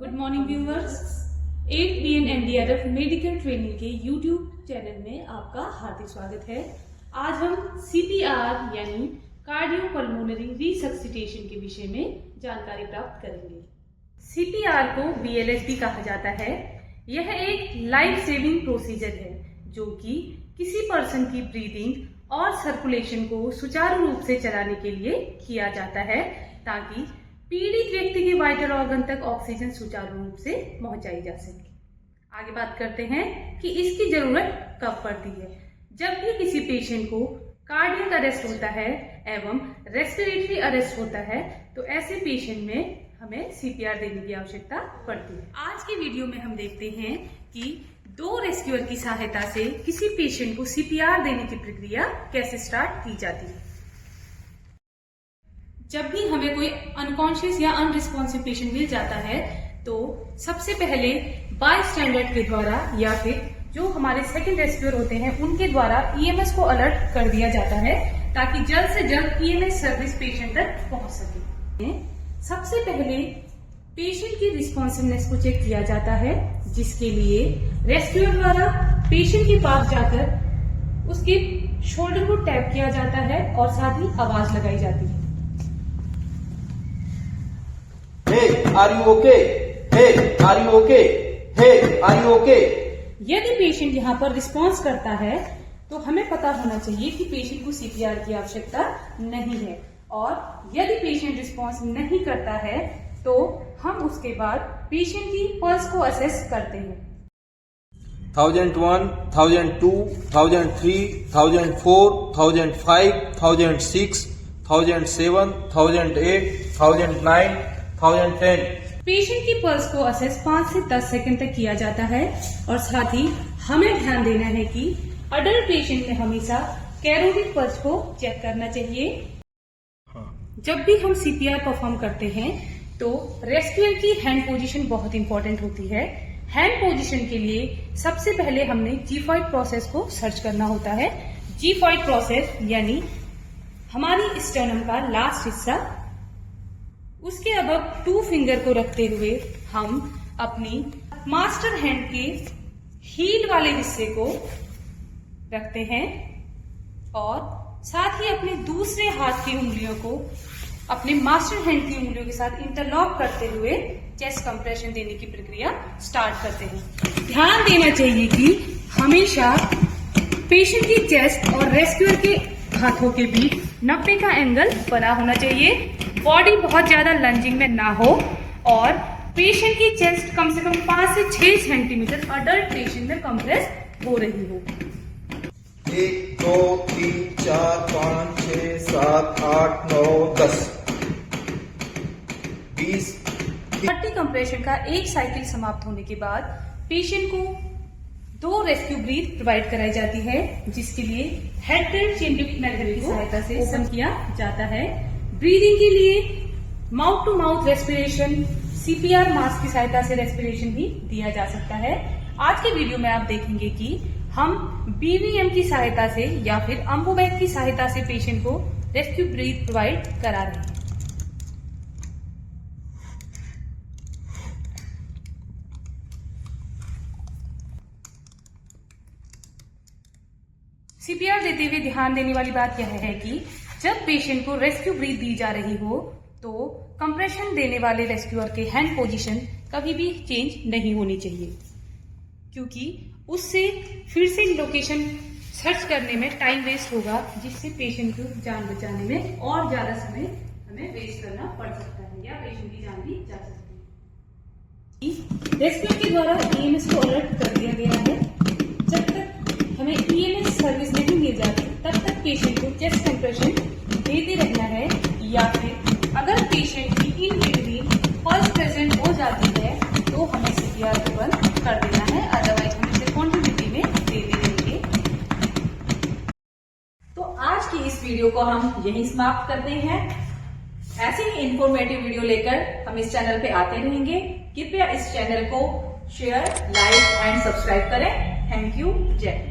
Good morning viewers. 8 NDRF medical training के YouTube channel में आपका हार्दिक स्वागत है। आज हम CPR यानी कार्डियोपल्मोनरी रिसक्सिटेशन के विषय में जानकारी प्राप्त करेंगे। CPR को BLS भी कहा जाता है। यह एक लाइफ सेविंग प्रोसीजर है जो कि किसी पर्सन की ब्रीदिंग और सर्कुलेशन को सुचारू रूप से चलाने के लिए किया जाता है ताकि पीड़ित व्यक्ति के वाइटल ऑर्गन तक ऑक्सीजन सुचारू रूप से पहुंचाई जा सके। आगे बात करते हैं कि इसकी जरूरत कब पड़ती है। जब भी किसी पेशेंट को कार्डियक अरेस्ट होता है एवं रेस्पिरेटरी अरेस्ट होता है तो ऐसे पेशेंट में हमें CPR देने की आवश्यकता पड़ती है। आज के वीडियो में हम देखते हैं कि 2 रेस्क्यूअर की सहायता से किसी पेशेंट को CPR देने की प्रक्रिया कैसे स्टार्ट की जाती है। जब भी हमें कोई अनकॉन्शियस या अनरिस्पॉन्सिव पेशेंट मिल जाता है तो सबसे पहले बाय स्टैंडर्ड के द्वारा या फिर जो हमारे सेकंड रेस्क्यूअर होते हैं उनके द्वारा EMS को अलर्ट कर दिया जाता है ताकि जल्द से जल्द EMS सर्विस पेशेंट तक पहुंच सके। सबसे पहले पेशेंट की रिस्पॉन्सिवनेस को चेक किया जाता है, जिसके लिए रेस्क्यूअर द्वारा पेशेंट के पास जाकर उसके शोल्डर को टैप किया जाता है और साथ ही आवाज लगाई जाती है। Hey, are you okay? Hey, are you okay? Hey, are you okay? यदि पेशेंट यहाँ पर रिस्पॉन्स करता है तो हमें पता होना चाहिए कि पेशेंट को CPR की आवश्यकता नहीं है, और यदि पेशेंट रिस्पॉन्स नहीं करता है तो हम उसके बाद पेशेंट की पल्स को असेस करते हैं। 1001, 1002, 1003, 1004, 1005, 1006, 1007, 1008, 1009, 1010। पेशेंट की पल्स को असेस 5 से 10 सेकंड तक किया जाता है, और साथ ही हमें ध्यान देना है कि अडल्ट पेशेंट में हमेशा कैरोटिड पल्स को चेक करना चाहिए। जब भी हम CPR परफॉर्म करते हैं तो रेस्क्यूअर की हैंड पोजीशन बहुत इंपॉर्टेंट होती है। हैंड पोजीशन के लिए सबसे पहले हमने G5 प्रोसेस को सर्च करना होता है। G5 प्रोसेस यानी हमारी स्टर्नम का लास्ट हिस्सा, उसके अब 2 फिंगर को रखते हुए हम अपनी मास्टर हैंड के हील वाले हिस्से को रखते हैं और साथ ही अपने दूसरे हाथ की उंगलियों को अपने मास्टर हैंड की उंगलियों के साथ इंटरलॉक करते हुए चेस्ट कंप्रेशन देने की प्रक्रिया स्टार्ट करते हैं। ध्यान देना चाहिए कि हमेशा पेशेंट की चेस्ट और रेस्क्यूअर के हाथों के बीच 90 का एंगल बना होना चाहिए। बॉडी बहुत ज्यादा लंजिंग में ना हो और पेशेंट की चेस्ट कम से कम 5 से 6 सेंटीमीटर अडल्ट पेशेंट में कंप्रेस हो रही हो। 1, 2, 3, 4, 5, 6, 7, 8, 9, 10, 20। 30 कंप्रेशन का एक साइकिल समाप्त होने के बाद पेशेंट को 2 रेस्क्यू ब्रीथ प्रोवाइड कराई जाती है, जिसके लिए हेड ट्रेन चेंजिंग मेथड की सहायता से ओपन किया जाता है। ब्रीदिंग के लिए mouth to mouth respiration, CPR mask की सहायता से रेस्पिरेशन भी दिया जा सकता है। आज के वीडियो में आप देखेंगे कि हम BVM की सहायता से या फिर अम्बोबैग की सहायता से पेशेंट को रेस्क्यू ब्रीथ प्रोवाइड करा रहे हैं। CPR देते हुए ध्यान देने वाली बात यह है कि जब पेशेंट को रेस्क्यू ब्रीथ दी जा रही हो तो कंप्रेशन देने वाले रेस्क्यूअर के हैंड पोजीशन कभी भी चेंज नहीं होनी चाहिए, क्योंकि उससे फिर से लोकेशन सर्च करने में टाइम वेस्ट होगा, जिससे पेशेंट को जान बचाने में और ज्यादा समय हमें वेस्ट करना पड़ सकता है या पेशेंट की जान भी जा सकती है। रेस्क्यूअर के द्वारा EMS को अलर्ट कर दिया गया है। जब तक हमें EMS सर्विस नहीं मिल जाती तब तक पेशेंट को चेस्ट कंप्रेशन देते रहना है, या फिर अगर पेशेंट की इन बिटवीन पल्स प्रेजेंट हो जाती है तो हमें CPR को बंद कर देना है, अदरवाइज हम इसे कॉन्टिन्यूटी में देते रहेंगे। तो आज की इस वीडियो को हम यहीं समाप्त करते हैं। ऐसे ही इंफॉर्मेटिव वीडियो लेकर हम इस चैनल पे आते रहेंगे। कृपया इस चैनल को शेयर, लाइक एंड सब्सक्राइब करें। Thank you. जय हिंद।